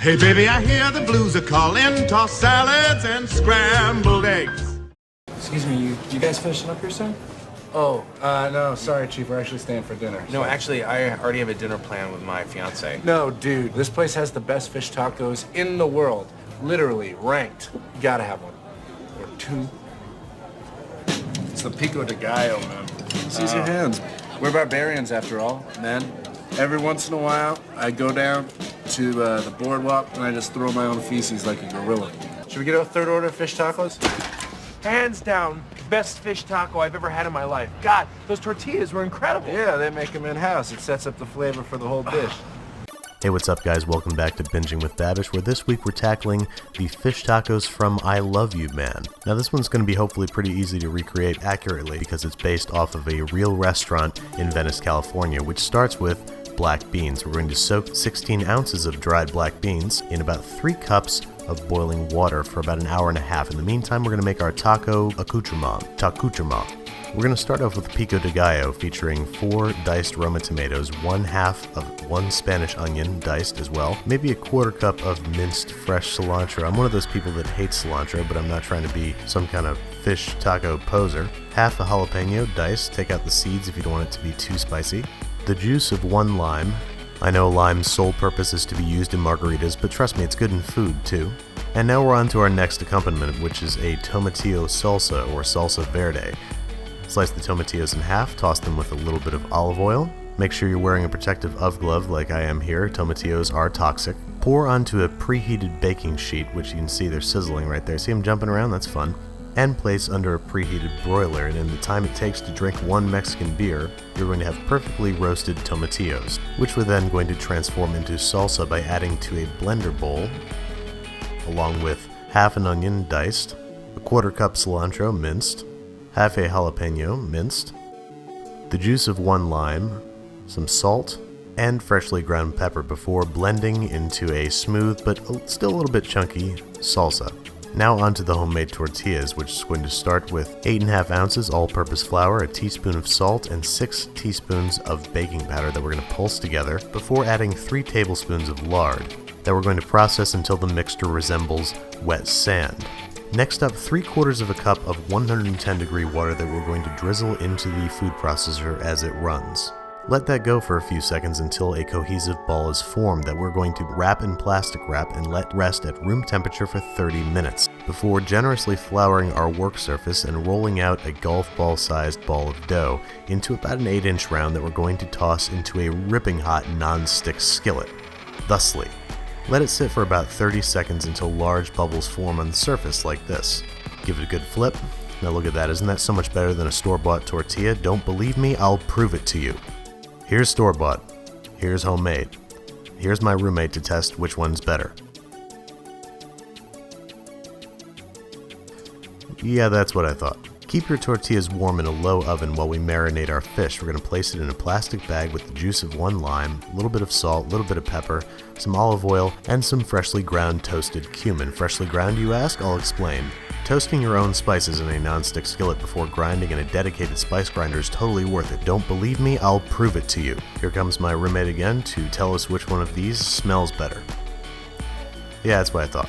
Hey baby, I hear the blues are calling, tossed salads and scrambled eggs. Excuse me, you guys finishing up here soon? Oh, No, sorry, Chief. We're actually staying for dinner. no, actually, I already have a dinner plan with my fiance. No, dude. This place has the best fish tacos in the world. Literally, ranked. You gotta have one. Or two. It's the Pico de Gallo, man. Seize your hands. We're barbarians, after all, man. Every once in a while, I go down to the boardwalk and I just throw my own feces like a gorilla. Should we get a third order of fish tacos? Hands down, best fish taco I've ever had in my life. God, those tortillas were incredible. Yeah, they make them in-house. It sets up the flavor for the whole dish. Hey, what's up guys? Welcome back to Binging with Babish, where this week we're tackling the fish tacos from I Love You Man. Now this one's going to be hopefully pretty easy to recreate accurately because it's based off of a real restaurant in Venice, California, which starts with black beans. We're going to soak 16 ounces of dried black beans in about 3 cups of boiling water for about an hour and a half. In the meantime, we're going to make our taco accoutrement. We're going to start off with pico de gallo, featuring 4 diced Roma tomatoes, 1/2 of 1 Spanish onion, diced as well, maybe a 1/4 cup of minced fresh cilantro. I'm one of those people that hates cilantro, but I'm not trying to be some kind of fish taco poser. 1/2 a jalapeno, diced, take out the seeds if you don't want it to be too spicy. The juice of 1 lime. I know lime's sole purpose is to be used in margaritas, but trust me, it's good in food too. And now we're on to our next accompaniment, which is a tomatillo salsa, or salsa verde. Slice the tomatillos in half, toss them with a little bit of olive oil. Make sure you're wearing a protective glove like I am here. Tomatillos are toxic. Pour onto a preheated baking sheet, which you can see they're sizzling right there. See them jumping around? That's fun. And place under a preheated broiler, and in the time it takes to drink 1 Mexican beer, you're going to have perfectly roasted tomatillos, which we're then going to transform into salsa by adding to a blender bowl, along with 1/2 an onion diced, a 1/4 cup cilantro minced, 1/2 a jalapeno minced, the juice of 1 lime, some salt, and freshly ground pepper before blending into a smooth but still a little bit chunky salsa. Now onto the homemade tortillas, which is going to start with 8.5 ounces all-purpose flour, a teaspoon of salt, and 6 teaspoons of baking powder that we're going to pulse together before adding 3 tablespoons of lard that we're going to process until the mixture resembles wet sand. Next up, 3/4 of a cup of 110-degree water that we're going to drizzle into the food processor as it runs. Let that go for a few seconds until a cohesive ball is formed that we're going to wrap in plastic wrap and let rest at room temperature for 30 minutes before generously flouring our work surface and rolling out a golf ball sized ball of dough into about an 8-inch round that we're going to toss into a ripping hot non-stick skillet. Thusly, let it sit for about 30 seconds until large bubbles form on the surface like this. Give it a good flip. Now look at that, isn't that so much better than a store-bought tortilla? Don't believe me? I'll prove it to you. Here's store-bought, here's homemade, here's my roommate to test which one's better. Yeah, that's what I thought. Keep your tortillas warm in a low oven while we marinate our fish. We're going to place it in a plastic bag with the juice of 1 lime, a little bit of salt, a little bit of pepper, some olive oil, and some freshly ground toasted cumin. Freshly ground, you ask? I'll explain. Toasting your own spices in a non-stick skillet before grinding in a dedicated spice grinder is totally worth it. Don't believe me? I'll prove it to you. Here comes my roommate again to tell us which one of these smells better. Yeah, that's what I thought.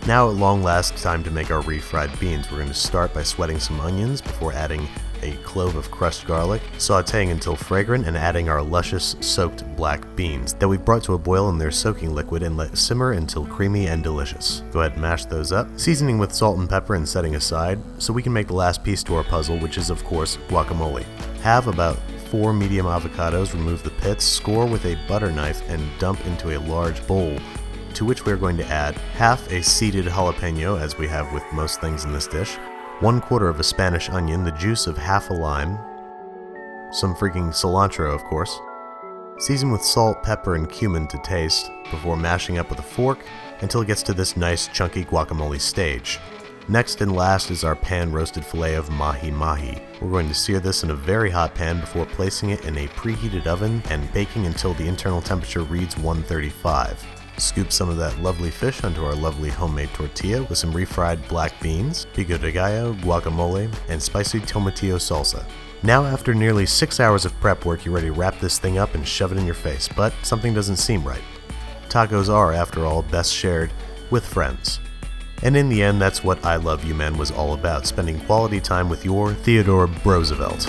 Now at long last, time to make our refried beans. We're going to start by sweating some onions before adding a clove of crushed garlic, sauteing until fragrant, and adding our luscious soaked black beans that we've brought to a boil in their soaking liquid and let simmer until creamy and delicious. Go ahead and mash those up, seasoning with salt and pepper and setting aside so we can make the last piece to our puzzle, which is of course guacamole. Have about 4 medium avocados, remove the pits, score with a butter knife, and dump into a large bowl, to which we are going to add 1/2 a seeded jalapeno, as we have with most things in this dish, 1/4 of a Spanish onion, the juice of 1/2 a lime, some freaking cilantro of course, season with salt, pepper, and cumin to taste before mashing up with a fork until it gets to this nice chunky guacamole stage. Next and last is our pan-roasted filet of mahi-mahi. We're going to sear this in a very hot pan before placing it in a preheated oven and baking until the internal temperature reads 135. Scoop some of that lovely fish onto our lovely homemade tortilla with some refried black beans, pico de gallo, guacamole, and spicy tomatillo salsa. Now after nearly 6 hours of prep work, you're ready to wrap this thing up and shove it in your face, but something doesn't seem right. tacos are, after all, best shared with friends. And in the end, that's what I Love You Men was all about, spending quality time with your Theodore Roosevelt.